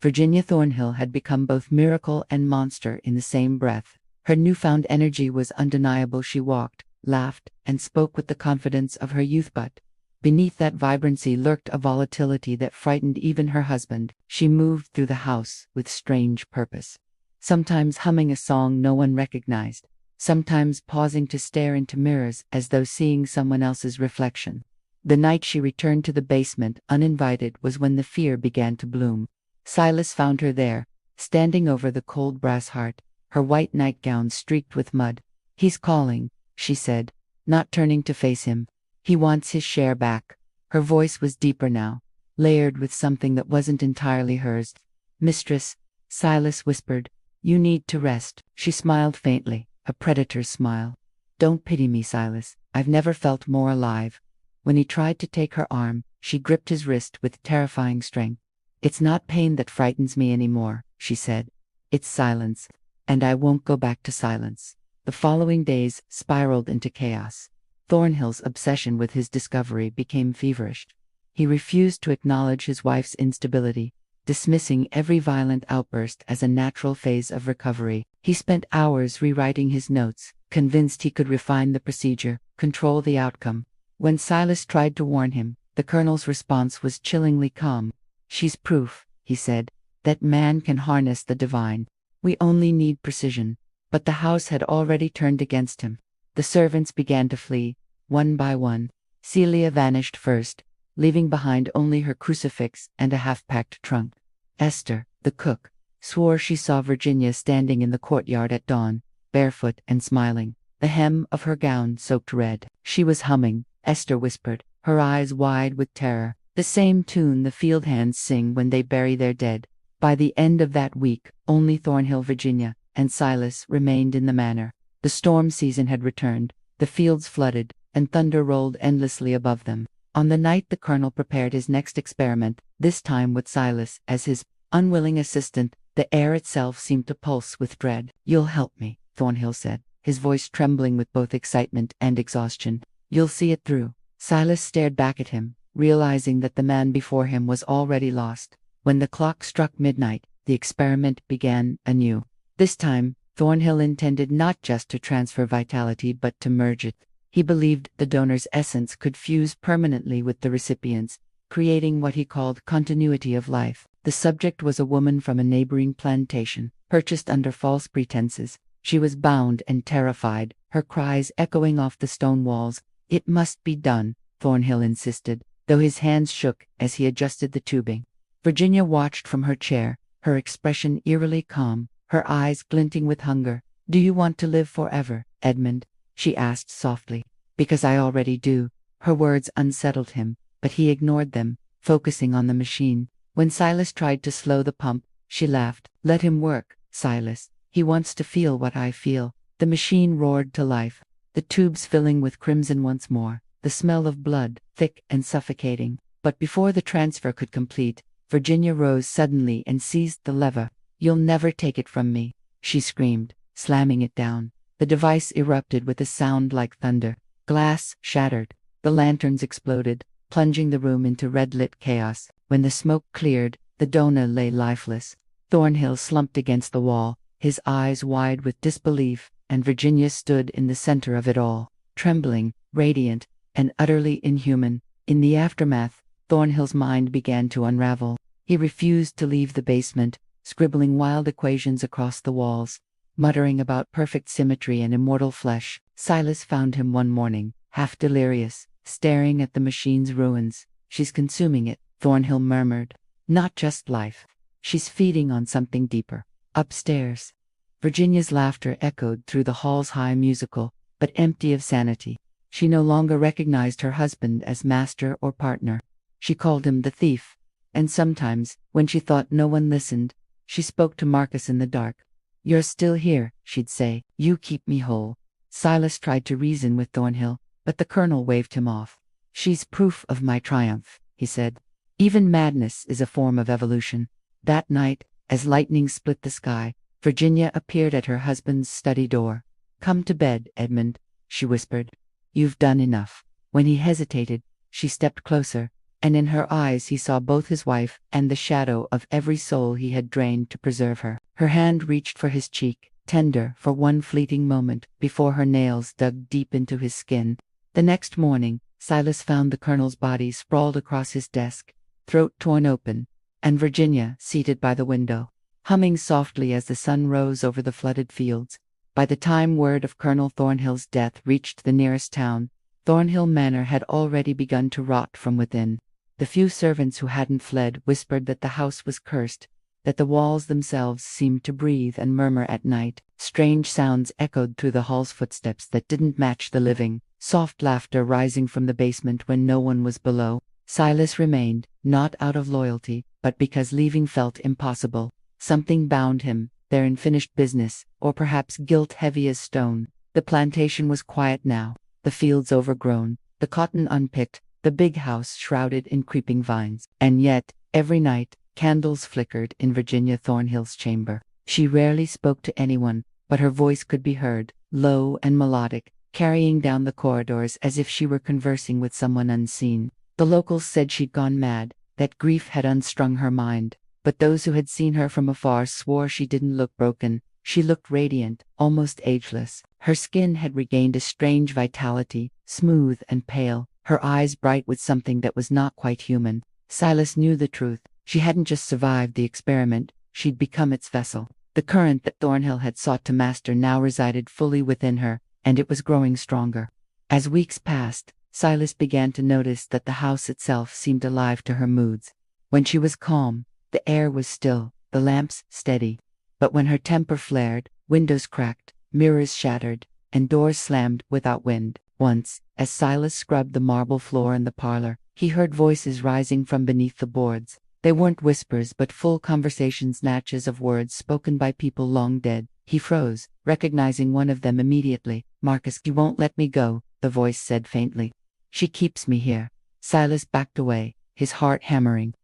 Virginia Thornhill had become both miracle and monster in the same breath. Her newfound energy was undeniable. She walked, laughed, and spoke with the confidence of her youth, but beneath that vibrancy lurked a volatility that frightened even her husband. She moved through the house with strange purpose, sometimes humming a song no one recognized, sometimes pausing to stare into mirrors as though seeing someone else's reflection. The night she returned to the basement uninvited was when the fear began to bloom. Silas found her there, standing over the cold brass heart, her white nightgown streaked with mud. He's calling, she said, not turning to face him. He wants his share back. Her voice was deeper now, layered with something that wasn't entirely hers. Mistress, Silas whispered, you need to rest. She smiled faintly, a predator's smile. Don't pity me, Silas. I've never felt more alive. When he tried to take her arm, she gripped his wrist with terrifying strength. It's not pain that frightens me anymore, she said. It's silence, and I won't go back to silence. The following days spiraled into chaos. Thornhill's obsession with his discovery became feverish. He refused to acknowledge his wife's instability, dismissing every violent outburst as a natural phase of recovery. He spent hours rewriting his notes, convinced he could refine the procedure, control the outcome. When Silas tried to warn him, the colonel's response was chillingly calm. She's proof, he said, that man can harness the divine. We only need precision. But the house had already turned against him. The servants began to flee, one by one. Celia vanished first, leaving behind only her crucifix and a half-packed trunk. Esther, the cook, swore she saw Virginia standing in the courtyard at dawn, barefoot and smiling, the hem of her gown soaked red. She was humming, Esther whispered, her eyes wide with terror, the same tune the field hands sing when they bury their dead. By the end of that week, only Thornhill, Virginia, and Silas remained in the manor. The storm season had returned, the fields flooded, and thunder rolled endlessly above them. On the night the colonel prepared his next experiment, this time with Silas as his unwilling assistant, the air itself seemed to pulse with dread. You'll help me, Thornhill said, his voice trembling with both excitement and exhaustion. You'll see it through. Silas stared back at him, realizing that the man before him was already lost. When the clock struck midnight, the experiment began anew. This time, Thornhill intended not just to transfer vitality but to merge it. He believed the donor's essence could fuse permanently with the recipient's, creating what he called continuity of life. The subject was a woman from a neighboring plantation, purchased under false pretenses. She was bound and terrified, her cries echoing off the stone walls. It must be done, Thornhill insisted, though his hands shook as he adjusted the tubing. Virginia watched from her chair, her expression eerily calm, her eyes glinting with hunger. Do you want to live forever, Edmund? She asked softly. Because I already do. Her words unsettled him, but he ignored them, focusing on the machine. When Silas tried to slow the pump, she laughed. Let him work, Silas. He wants to feel what I feel. The machine roared to life, the tubes filling with crimson once more, the smell of blood, thick and suffocating. But before the transfer could complete, Virginia rose suddenly and seized the lever. You'll never take it from me, she screamed, slamming it down. The device erupted with a sound like thunder. Glass shattered. The lanterns exploded, plunging the room into red-lit chaos. When the smoke cleared, The donor lay lifeless. Thornhill slumped against the wall, his eyes wide with disbelief, and Virginia stood in the center of it all, trembling, radiant, and utterly inhuman. In the aftermath, Thornhill's mind began to unravel. He refused to leave the basement, scribbling wild equations across the walls, muttering about perfect symmetry and immortal flesh. Silas found him one morning, half delirious, staring at the machine's ruins. "She's consuming it," Thornhill murmured. "Not just life. She's feeding on something deeper." Upstairs, Virginia's laughter echoed through the hall's high musical, but empty of sanity. She no longer recognized her husband as master or partner. She called him the thief, and sometimes, when she thought no one listened, she spoke to Marcus in the dark. "You're still here," she'd say. "You keep me whole." Silas tried to reason with Thornhill, but the colonel waved him off. "She's proof of my triumph," he said. "Even madness is a form of evolution." That night, as lightning split the sky, Virginia appeared at her husband's study door. "Come to bed, Edmund," she whispered. "You've done enough." When he hesitated, she stepped closer, and in her eyes he saw both his wife and the shadow of every soul he had drained to preserve her. Her hand reached for his cheek, tender for one fleeting moment, before her nails dug deep into his skin. The next morning, Silas found the colonel's body sprawled across his desk, throat torn open, and Virginia seated by the window, humming softly as the sun rose over the flooded fields. By the time word of Colonel Thornhill's death reached the nearest town, Thornhill Manor had already begun to rot from within. The few servants who hadn't fled whispered that the house was cursed, that the walls themselves seemed to breathe and murmur at night. Strange sounds echoed through the hall's footsteps that didn't match the living, soft laughter rising from the basement when no one was below. Silas remained, not out of loyalty, but because leaving felt impossible. Something bound him, their unfinished business, or perhaps guilt heavy as stone. The plantation was quiet now, the fields overgrown, the cotton unpicked, the big house shrouded in creeping vines. And yet, every night, candles flickered in Virginia Thornhill's chamber. She rarely spoke to anyone, but her voice could be heard, low and melodic, carrying down the corridors as if she were conversing with someone unseen. The locals said she'd gone mad, that grief had unstrung her mind, but those who had seen her from afar swore she didn't look broken. She looked radiant, almost ageless. Her skin had regained a strange vitality, smooth and pale, her eyes bright with something that was not quite human. Silas knew the truth. She hadn't just survived the experiment, she'd become its vessel. The current that Thornhill had sought to master now resided fully within her, and it was growing stronger. As weeks passed, Silas began to notice that the house itself seemed alive to her moods. When she was calm, the air was still, the lamps steady. But when her temper flared, windows cracked, mirrors shattered, and doors slammed without wind. Once, as Silas scrubbed the marble floor in the parlor, he heard voices rising from beneath the boards. They weren't whispers but full conversation snatches of words spoken by people long dead. He froze, recognizing one of them immediately. "Marcus, you won't let me go," the voice said faintly. "She keeps me here." Silas backed away, his heart hammering.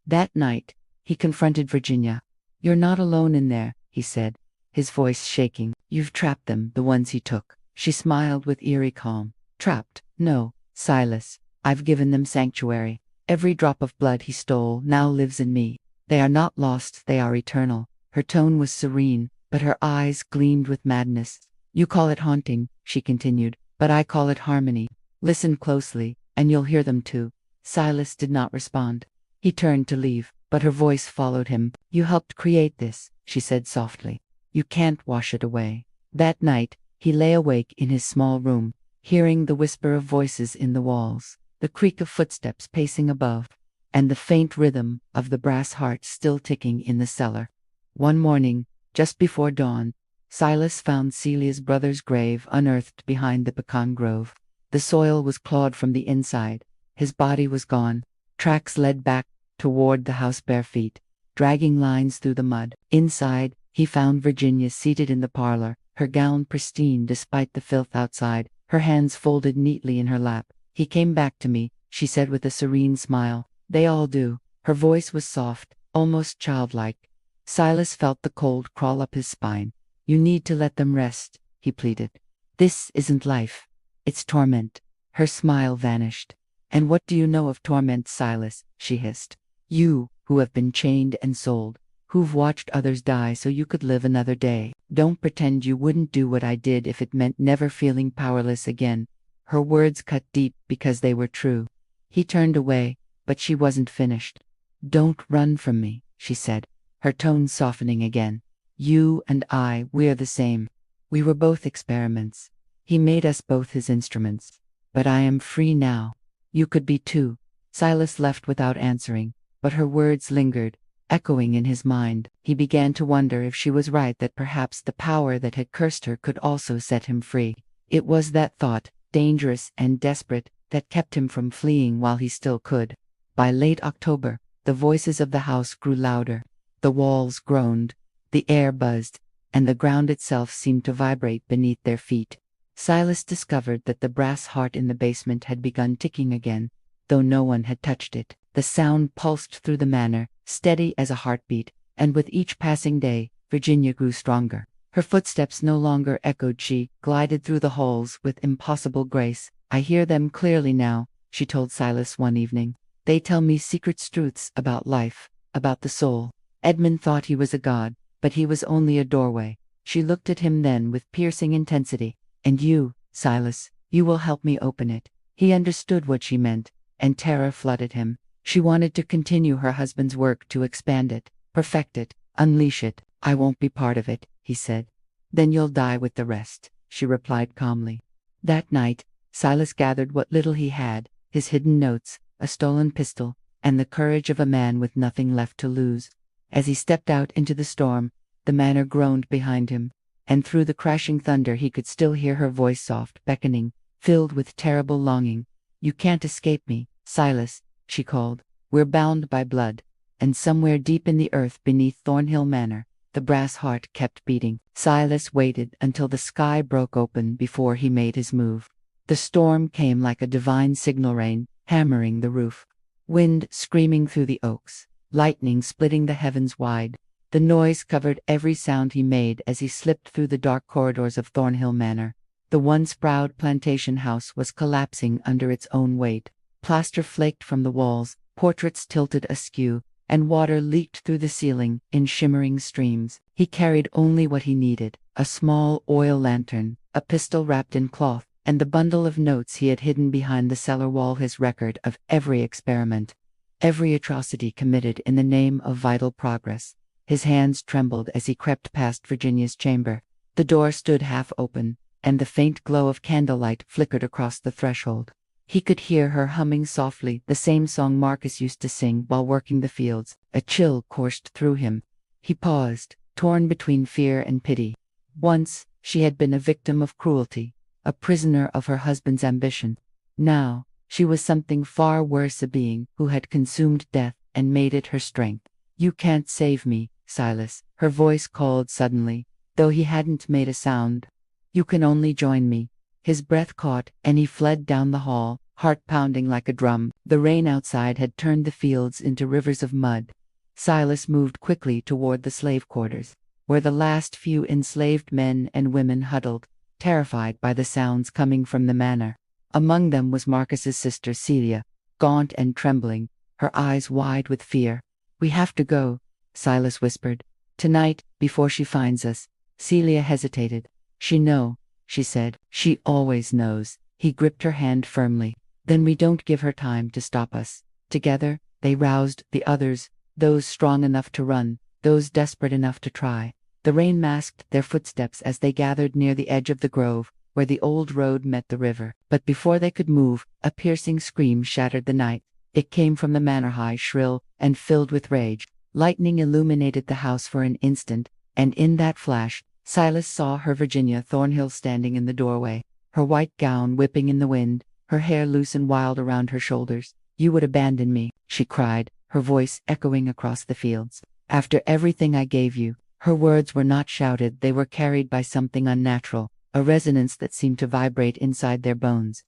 That night, he confronted Virginia. "You're not alone in there," he said, his voice shaking. "You've trapped them, the ones he took." She smiled with eerie calm. "Trapped? No, Silas. I've given them sanctuary. Every drop of blood he stole now lives in me. They are not lost, they are eternal." Her tone was serene, but her eyes gleamed with madness. "You call it haunting," she continued, "but I call it harmony. Listen closely, and you'll hear them too." Silas did not respond. He turned to leave, but her voice followed him. "You helped create this," she said softly. "You can't wash it away." That night, he lay awake in his small room, hearing the whisper of voices in the walls, the creak of footsteps pacing above, and the faint rhythm of the brass heart still ticking in the cellar. One morning, just before dawn, Silas found Celia's brother's grave unearthed behind the pecan grove. The soil was clawed from the inside. His body was gone. Tracks led back toward the house bare feet, dragging lines through the mud. Inside, he found Virginia seated in the parlor, her gown pristine despite the filth outside, her hands folded neatly in her lap. "He came back to me," she said with a serene smile. "They all do." Her voice was soft, almost childlike. Silas felt the cold crawl up his spine. "You need to let them rest," he pleaded. "This isn't life. It's torment." Her smile vanished. "And what do you know of torment, Silas?" she hissed. "You, who have been chained and sold, who've watched others die so you could live another day. Don't pretend you wouldn't do what I did if it meant never feeling powerless again." Her words cut deep because they were true. He turned away, but she wasn't finished. "Don't run from me," she said, her tone softening again. "You and we're the same. We were both experiments. He made us both his instruments. But I am free now. You could be too." Silas left without answering, but her words lingered, echoing in his mind. He began to wonder if she was right, that perhaps the power that had cursed her could also set him free. It was that thought, dangerous and desperate, that kept him from fleeing while he still could. By late October, the voices of the house grew louder. The walls groaned, the air buzzed, and the ground itself seemed to vibrate beneath their feet. Silas discovered that the brass heart in the basement had begun ticking again, though no one had touched it. The sound pulsed through the manor, steady as a heartbeat, and with each passing day, Virginia grew stronger. Her footsteps no longer echoed. She glided through the halls with impossible grace. "I hear them clearly now," she told Silas one evening. "They tell me secret truths about life, about the soul." Edmund thought he was a god, but he was only a doorway. She looked at him then with piercing intensity. "And you, Silas, you will help me open it." He understood what she meant, and terror flooded him. She wanted to continue her husband's work, to expand it, perfect it, unleash it. "I won't be part of it," he said. "Then you'll die with the rest," she replied calmly. That night, Silas gathered what little he had, his hidden notes, a stolen pistol, and the courage of a man with nothing left to lose. As he stepped out into the storm, the manor groaned behind him, and through the crashing thunder he could still hear her voice, soft, beckoning, filled with terrible longing. "You can't escape me, Silas," she called. "We're bound by blood." And somewhere deep in the earth beneath Thornhill Manor, the brass heart kept beating. Silas waited until the sky broke open before he made his move. The storm came like a divine signal rain, hammering the roof. Wind screaming through the oaks, lightning splitting the heavens wide. The noise covered every sound he made as he slipped through the dark corridors of Thornhill Manor. The once proud plantation house was collapsing under its own weight. Plaster flaked from the walls, portraits tilted askew, and water leaked through the ceiling in shimmering streams. He carried only what he needed: a small oil lantern, a pistol wrapped in cloth, and the bundle of notes he had hidden behind the cellar wall, his record of every experiment, every atrocity committed in the name of vital progress. His hands trembled as he crept past Virginia's chamber. The door stood half open, and the faint glow of candlelight flickered across the threshold. He could hear her humming softly the same song Marcus used to sing while working the fields. A chill coursed through him. He paused, torn between fear and pity. Once, she had been a victim of cruelty, a prisoner of her husband's ambition. Now, she was something far worse, a being who had consumed death and made it her strength. "You can't save me, Silas," her voice called suddenly, though he hadn't made a sound. "You can only join me." His breath caught, and he fled down the hall, heart pounding like a drum. The rain outside had turned the fields into rivers of mud. Silas moved quickly toward the slave quarters, where the last few enslaved men and women huddled, terrified by the sounds coming from the manor. Among them was Marcus's sister Celia, gaunt and trembling, her eyes wide with fear. "We have to go," Silas whispered. "Tonight, before she finds us." Celia hesitated. "She said. "She always knows." He gripped her hand firmly. "Then we don't give her time to stop us." Together, they roused the others, those strong enough to run, those desperate enough to try. The rain masked their footsteps as they gathered near the edge of the grove, where the old road met the river. But before they could move, a piercing scream shattered the night. It came from the manor, high, shrill, and filled with rage. Lightning illuminated the house for an instant, and in that flash, Silas saw her Virginia Thornhill standing in the doorway, her white gown whipping in the wind, her hair loose and wild around her shoulders. "You would abandon me," she cried, her voice echoing across the fields. "After everything I gave you." Her words were not shouted, they were carried by something unnatural, a resonance that seemed to vibrate inside their bones.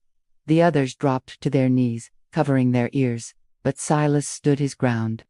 The others dropped to their knees, covering their ears, but Silas stood his ground.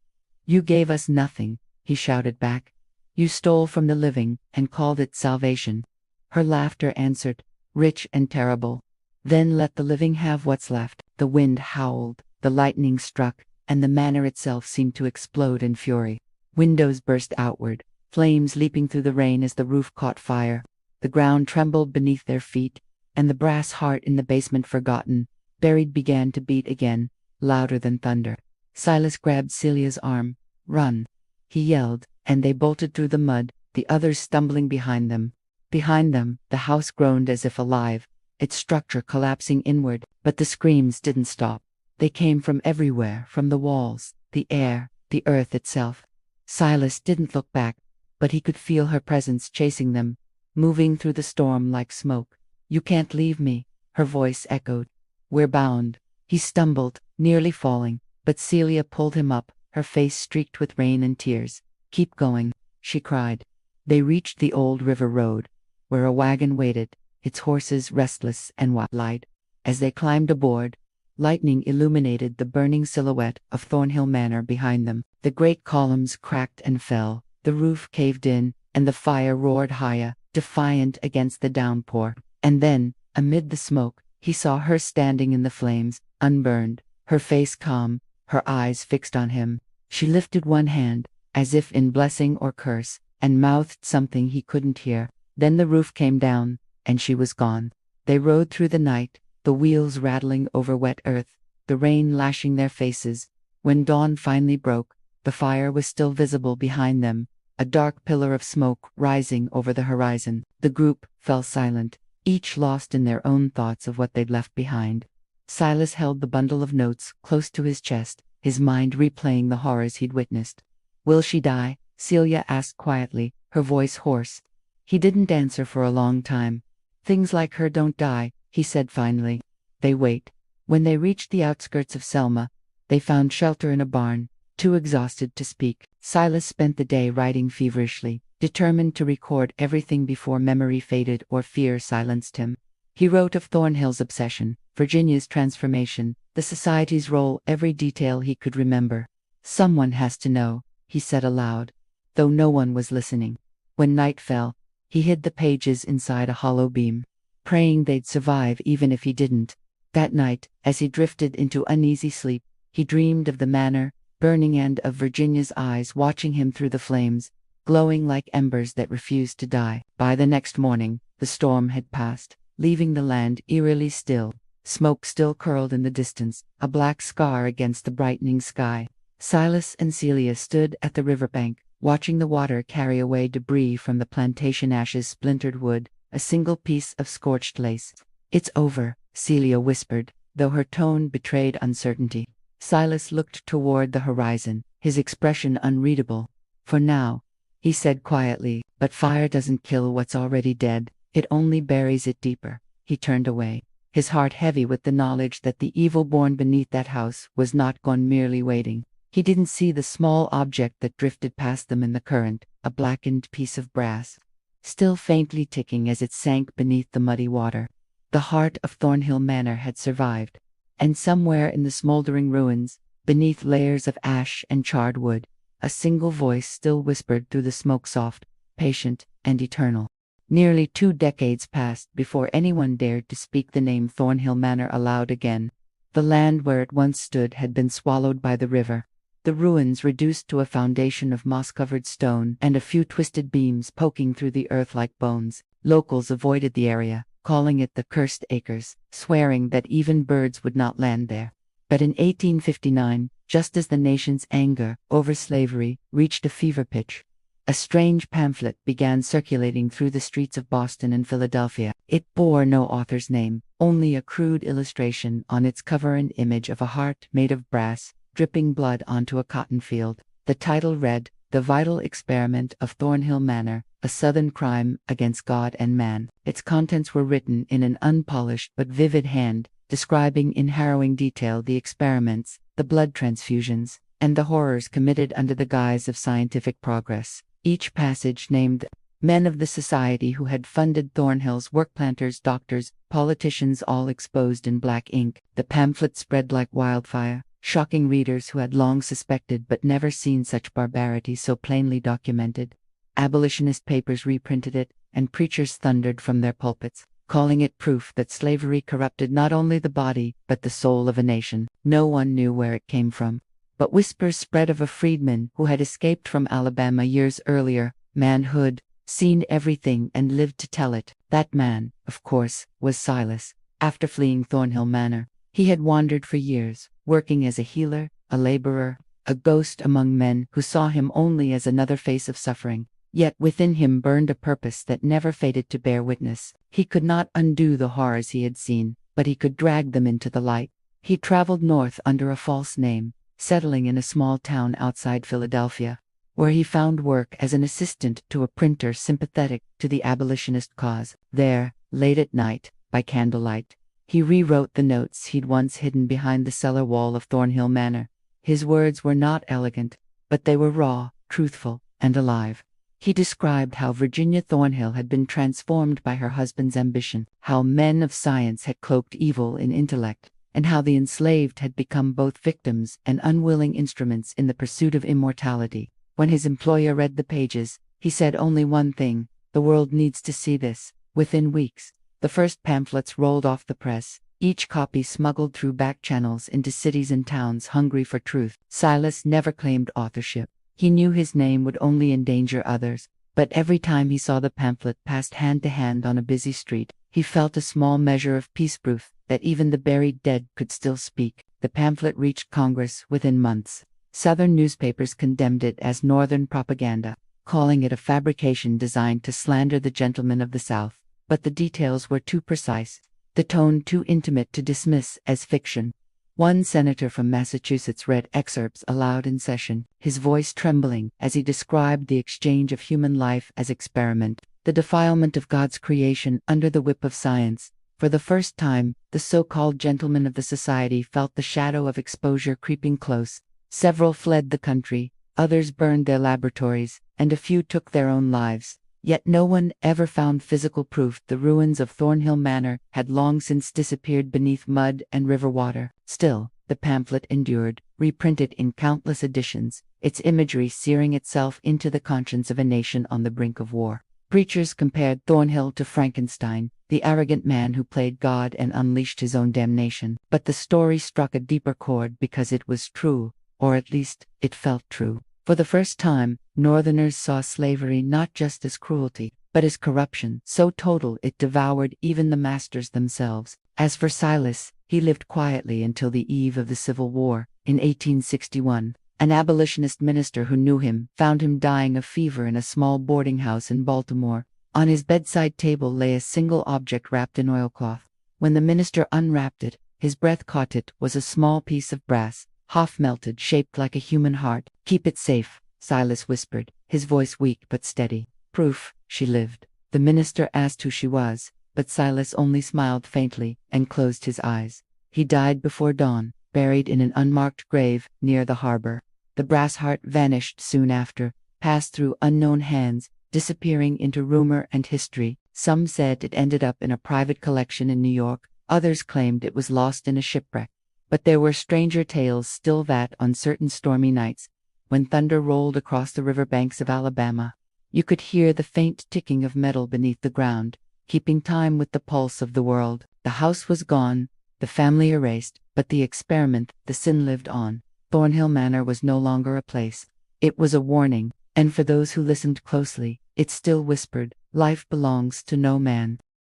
"You gave us nothing," he shouted back. "You stole from the living and called it salvation." Her laughter answered, rich and terrible. "Then let the living have what's left." The wind howled, the lightning struck, and the manor itself seemed to explode in fury. Windows burst outward, flames leaping through the rain as the roof caught fire. The ground trembled beneath their feet, and the brass heart in the basement, forgotten, buried, began to beat again, louder than thunder. Silas grabbed Celia's arm. "Run!" he yelled, and they bolted through the mud, the others stumbling behind them. Behind them, the house groaned as if alive, its structure collapsing inward, but the screams didn't stop. They came from everywhere, from the walls, the air, the earth itself. Silas didn't look back, but he could feel her presence chasing them, moving through the storm like smoke. "You can't leave me," her voice echoed. "We're bound." He stumbled, nearly falling, but Celia pulled him up, her face streaked with rain and tears. "Keep going," she cried. They reached the old river road, where a wagon waited, its horses restless and wide-eyed. As they climbed aboard, lightning illuminated the burning silhouette of Thornhill Manor behind them. The great columns cracked and fell, the roof caved in, and the fire roared higher, defiant against the downpour. And then, amid the smoke, he saw her standing in the flames, unburned, her face calm, her eyes fixed on him. She lifted one hand, as if in blessing or curse, and mouthed something he couldn't hear. Then the roof came down, and she was gone. They rode through the night, the wheels rattling over wet earth, the rain lashing their faces. When dawn finally broke, the fire was still visible behind them, a dark pillar of smoke rising over the horizon. The group fell silent, each lost in their own thoughts of what they'd left behind. Silas held the bundle of notes close to his chest, his mind replaying the horrors he'd witnessed. "Will she die?" Celia asked quietly, her voice hoarse. He didn't answer for a long time. "Things like her don't die," he said finally. "They wait." When they reached the outskirts of Selma, they found shelter in a barn, too exhausted to speak. Silas spent the day writing feverishly, determined to record everything before memory faded or fear silenced him. He wrote of Thornhill's obsession, Virginia's transformation, the society's role, every detail he could remember. "Someone has to know," he said aloud, though no one was listening. When night fell, he hid the pages inside a hollow beam, praying they'd survive even if he didn't. That night, as he drifted into uneasy sleep, he dreamed of the manor, burning, and of Virginia's eyes watching him through the flames, glowing like embers that refused to die. By the next morning, the storm had passed, leaving the land eerily still. Smoke still curled in the distance, a black scar against the brightening sky. Silas and Celia stood at the riverbank, watching the water carry away debris from the plantation ashes, splintered wood, a single piece of scorched lace. "It's over," Celia whispered, though her tone betrayed uncertainty. Silas looked toward the horizon, his expression unreadable. "For now," he said quietly, "but fire doesn't kill what's already dead, it only buries it deeper." He turned away, his heart heavy with the knowledge that the evil born beneath that house was not gone, merely waiting. He didn't see the small object that drifted past them in the current, a blackened piece of brass, still faintly ticking as it sank beneath the muddy water. The heart of Thornhill Manor had survived, and somewhere in the smoldering ruins, beneath layers of ash and charred wood, a single voice still whispered through the smoke, soft, patient, and eternal. Nearly 2 decades passed before anyone dared to speak the name Thornhill Manor aloud again. The land where it once stood had been swallowed by the river, the ruins reduced to a foundation of moss-covered stone and a few twisted beams poking through the earth like bones. Locals avoided the area, calling it the Cursed Acres, swearing that even birds would not land there. But in 1859, just as the nation's anger over slavery reached a fever pitch, a strange pamphlet began circulating through the streets of Boston and Philadelphia. It bore no author's name, only a crude illustration on its cover, an image of a heart made of brass, dripping blood onto a cotton field. The title read, "The Vital Experiment of Thornhill Manor, a Southern Crime Against God and Man." Its contents were written in an unpolished but vivid hand, describing in harrowing detail the experiments, the blood transfusions, and the horrors committed under the guise of scientific progress. Each passage named men of the society who had funded Thornhill's work, planters, doctors, politicians, all exposed in black ink. The pamphlet spread like wildfire, shocking readers who had long suspected but never seen such barbarity so plainly documented. Abolitionist papers reprinted it, and preachers thundered from their pulpits, calling it proof that slavery corrupted not only the body but the soul of a nation. No one knew where it came from, but whispers spread of a freedman who had escaped from Alabama years earlier, manhood, seen everything and lived to tell it. That man, of course, was Silas. After fleeing Thornhill Manor, he had wandered for years, working as a healer, a laborer, a ghost among men who saw him only as another face of suffering. Yet within him burned a purpose that never faded to bear witness. He could not undo the horrors he had seen, but he could drag them into the light. He traveled north under a false name, settling in a small town outside Philadelphia, where he found work as an assistant to a printer sympathetic to the abolitionist cause. There, late at night, by candlelight, he rewrote the notes he'd once hidden behind the cellar wall of Thornhill Manor. His words were not elegant, but they were raw, truthful, and alive. He described how Virginia Thornhill had been transformed by her husband's ambition, how men of science had cloaked evil in intellect, and how the enslaved had become both victims and unwilling instruments in the pursuit of immortality. When his employer read the pages, he said only one thing: "The world needs to see this." Within weeks, the first pamphlets rolled off the press, each copy smuggled through back channels into cities and towns hungry for truth. Silas never claimed authorship. He knew his name would only endanger others, but every time he saw the pamphlet passed hand to hand on a busy street, he felt a small measure of peace-proof that even the buried dead could still speak. The pamphlet reached Congress within months. Southern newspapers condemned it as Northern propaganda, calling it a fabrication designed to slander the gentlemen of the South. But the details were too precise, the tone too intimate to dismiss as fiction. One senator from Massachusetts read excerpts aloud in session, his voice trembling as he described the exchange of human life as experiment, the defilement of God's creation under the whip of science. For the first time, the so-called gentlemen of the society felt the shadow of exposure creeping close. Several fled the country, others burned their laboratories, and a few took their own lives. Yet no one ever found physical proof the ruins of Thornhill Manor had long since disappeared beneath mud and river water. Still, the pamphlet endured, reprinted in countless editions, its imagery searing itself into the conscience of a nation on the brink of war. Preachers compared Thornhill to Frankenstein, the arrogant man who played God and unleashed his own damnation. But the story struck a deeper chord because it was true, or at least, it felt true. For the first time, Northerners saw slavery not just as cruelty, but as corruption so total it devoured even the masters themselves. As for Silas, he lived quietly until the eve of the Civil War. In 1861, an abolitionist minister who knew him found him dying of fever in a small boarding house in Baltimore. On his bedside table lay a single object wrapped in oilcloth. When the minister unwrapped it, his breath caught it was a small piece of brass, half-melted, shaped like a human heart. "Keep it safe," Silas whispered, his voice weak but steady. "Proof she lived." The minister asked who she was, but Silas only smiled faintly and closed his eyes. He died before dawn, buried in an unmarked grave near the harbor. The brass heart vanished soon after, passed through unknown hands, disappearing into rumor and history. Some said it ended up in a private collection in New York, others claimed it was lost in a shipwreck. But there were stranger tales still that on certain stormy nights, when thunder rolled across the river banks of Alabama, you could hear the faint ticking of metal beneath the ground, keeping time with the pulse of the world. The house was gone, the family erased, but the experiment, the sin lived on. Thornhill Manor was no longer a place. It was a warning, and for those who listened closely, it still whispered, "Life belongs to no man."